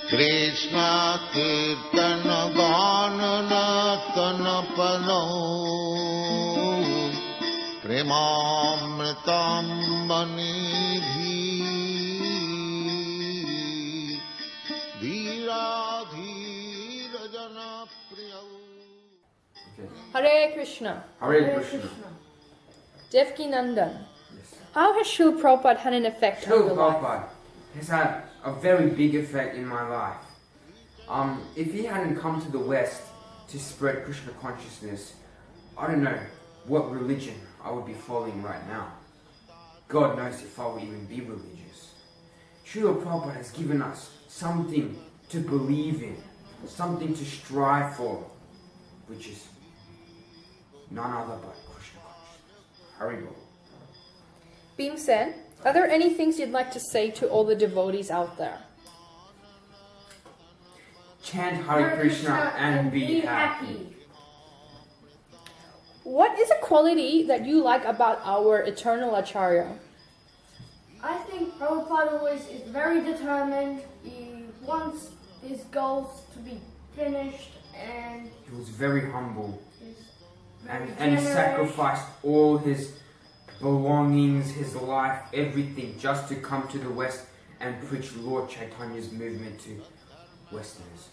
Krishna Kirtana Ganana Tanapano Premamritam Manidhi Dhira Dhira Jana Priya. Hare Krishna. Hare Krishna. Devki Nandan. Yes. How has Srila Prabhupada had an effect on Srila your life? Prabhupada has had a very big effect in my life. If he hadn't come to the West to spread Krishna consciousness, I don't know what religion I would be following right now. God knows if I would even be religious. Srila Prabhupada has given us something to believe in, something to strive for, which is none other but Krishna consciousness. Hare Bol. Bhimsen, are there any things you'd like to say to all the devotees out there? Chant Hare Krishna and be happy. What is a quality that you like about our eternal Acharya? I think Prabhupada always is very determined. He wants his goals to be finished, and He was very humble is and very he sacrificed all his belongings, his life, everything just to come to the West and preach Lord Chaitanya's movement to Westerners.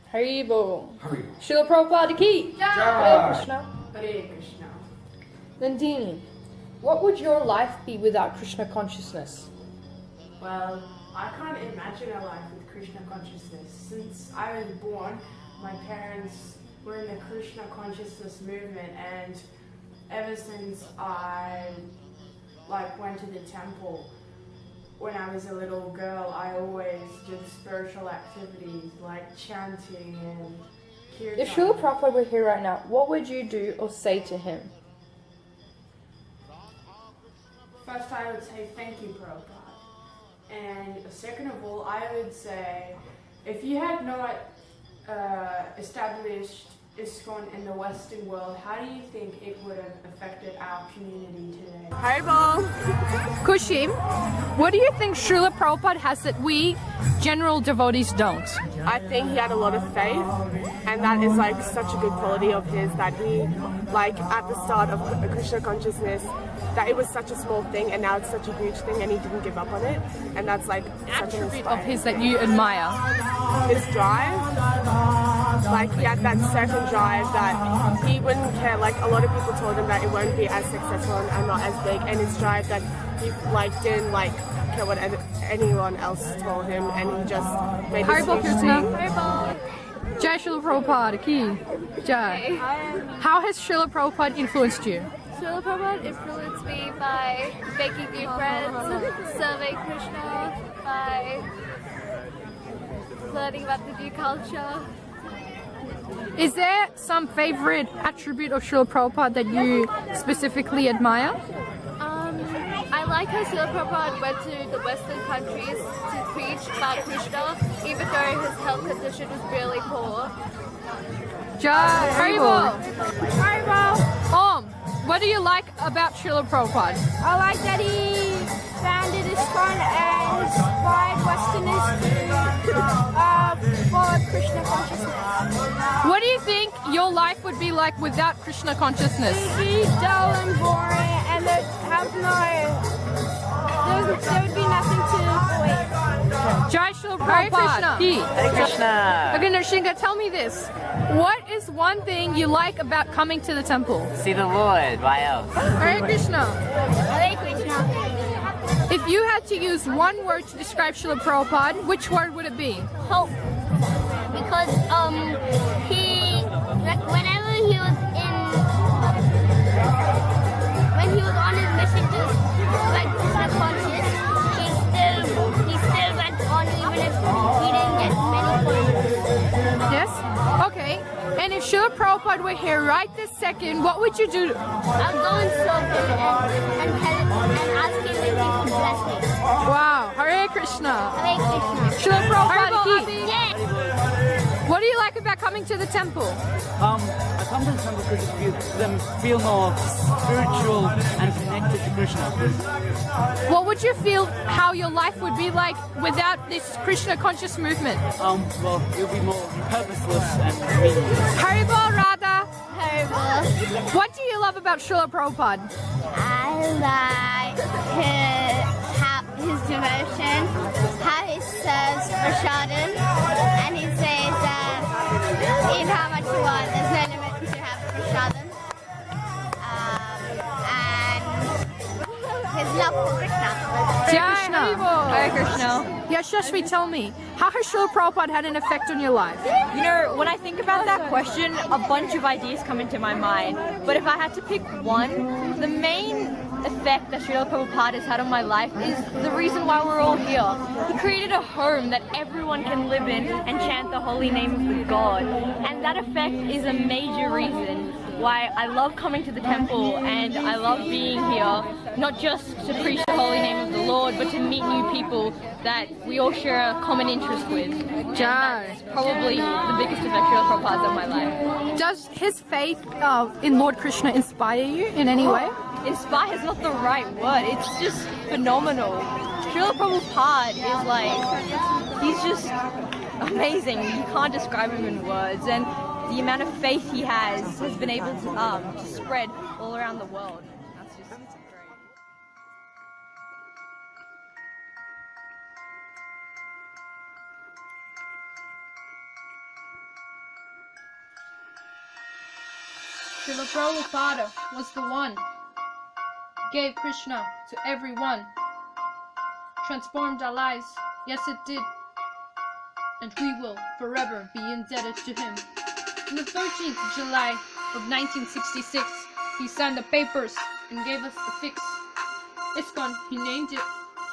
Hare Bol. Hare Bol. Srila Prabhupada ki. Jai. Hare Krishna. Hare Krishna. Nandini, what would your life be without Krishna consciousness? Well, I can't imagine a life with Krishna consciousness. Since I was born, my parents were in the Krishna consciousness movement, and ever since I went to the temple when I was a little girl, I always did spiritual activities like chanting and kirtan. If Srila Prabhupada were here right now, what would you do or say to him? First, I would say thank you, Prabhupada. And second of all, I would say, if you had not established ISKCON in the Western world, how do you think it would have affected our community today? Haribo. Kushim, what do you think Srila Prabhupada has that we general devotees don't? I think he had a lot of faith, and that is like such a good quality of his, that he, like at the start of Krishna consciousness, that it was such a small thing and now it's such a huge thing, and he didn't give up on it, and that's like such an Attribute of his that you admire. His drive, like he had that certain drive that he wouldn't care, like a lot of people told him that it won't be as successful and not as big, and his drive that he like didn't like care what anyone else told him, and he just made this huge thing. Jai Srila Prabhupada ki. Jai. How has Srila Prabhupada influenced you? Srila Prabhupada influenced me by making new friends, serving Krishna, by learning about the new culture. Is there some favorite attribute of Srila Prabhupada that you specifically admire? I like how Srila Prabhupada went to the Western countries to preach about Krishna, even though his health condition was really poor. Jai. Haribo. Haribo. What do you like about Srila Prabhupada? I like that he founded ISKCON and inspired Westerners to follow Krishna consciousness. What do you think your life would be like without Krishna consciousness? It'd be dull and boring, and there would be nothing to believe. Jai Srila Prabhupada. Hare Krishna. Okay, Narshinga, tell me this. What is one thing you like about coming to the temple? See the Lord. Why else? Hare Krishna. Hare Krishna. If you had to use one word to describe Srila Prabhupada, which word would it be? Hope. Because whenever he was when he was on his mission to spread Krishna conscious, he still went on even if he didn't get many followers. Yes? Okay. And if Srila Prabhupada were here right this second, what would you do? I'll go and serve him and ask him if he can bless me. Wow. Hare Krishna. Hare Krishna. Srila Prabhupada ki. Yes. What do you like like about coming to the temple? I come to the temple because it makes them feel more spiritual and connected to Krishna. What would you feel how your life would be like without this Krishna conscious movement? Well, it would be more purposeless and meaningless. Hare Bol, Radha. Hare Bol. What do you love about Srila Prabhupada? I like his devotion, how he serves prasadam, and he says eat how much you want, there's no limit to have prasadam, and his love for Krishna. Hare Krishna. Hare Krishna. Yashashvi, tell me, how has Srila Prabhupada had an effect on your life? You know, when I think about that question, a bunch of ideas come into my mind. But if I had to pick one, the main effect that Srila Prabhupada has had on my life is the reason why we're all here. He created a home that everyone can live in and chant the holy name of the God. And that effect is a major reason why I love coming to the temple and I love being here, not just to preach the holy name of the Lord, but to meet new people that we all share a common interest with. Jai. That's probably the biggest effect Srila Prabhupada's on my life. Does his faith in Lord Krishna inspire you in any way? Inspire is not the right word, it's just phenomenal. Srila Prabhupada is like, he's just amazing. You can't describe him in words, and the amount of faith he has been able to spread all around the world. That's just great. Srila Prabhupada was the one who gave Krishna to everyone. Transformed our lives, yes it did. And we will forever be indebted to him. On the 13th of July of 1966, he signed the papers and gave us the fix. ISKCON, he named it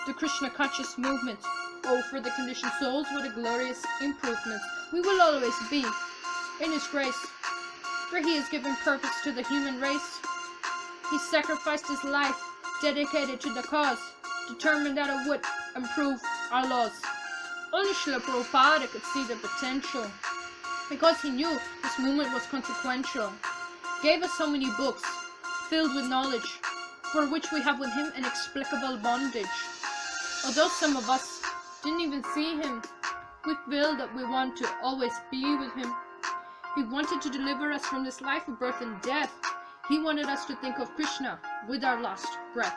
the Krishna Conscious Movement. Oh, for the conditioned souls, what a glorious improvement. We will always be in his grace, for he has given purpose to the human race. He sacrificed his life, dedicated to the cause, determined that it would improve our laws. Only Srila Prabhupada could see the potential, because he knew this movement was consequential. Gave us so many books, filled with knowledge, for which we have with him inexplicable bondage. Although some of us didn't even see him, we feel that we want to always be with him. He wanted to deliver us from this life of birth and death. He wanted us to think of Krishna with our last breath.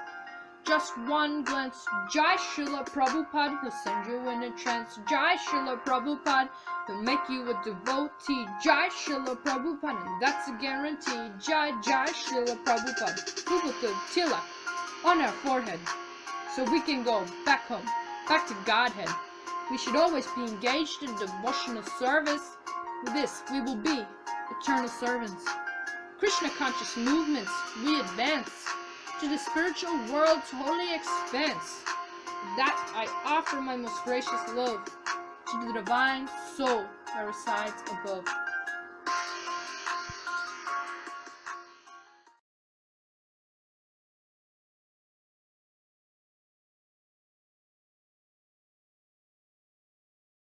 Just one glance, Jai Srila Prabhupada, he'll send you in a trance. Jai Srila Prabhupada, he'll make you a devotee. Jai Srila Prabhupada, and that's a guarantee. Jai Srila Prabhupada, who put the tilak on our forehead, so we can go back home, back to Godhead. We should always be engaged in devotional service. With this, we will be eternal servants. Krishna conscious movements, we advance to the spiritual world's holy expanse. That I offer my most gracious love to the divine soul that resides above.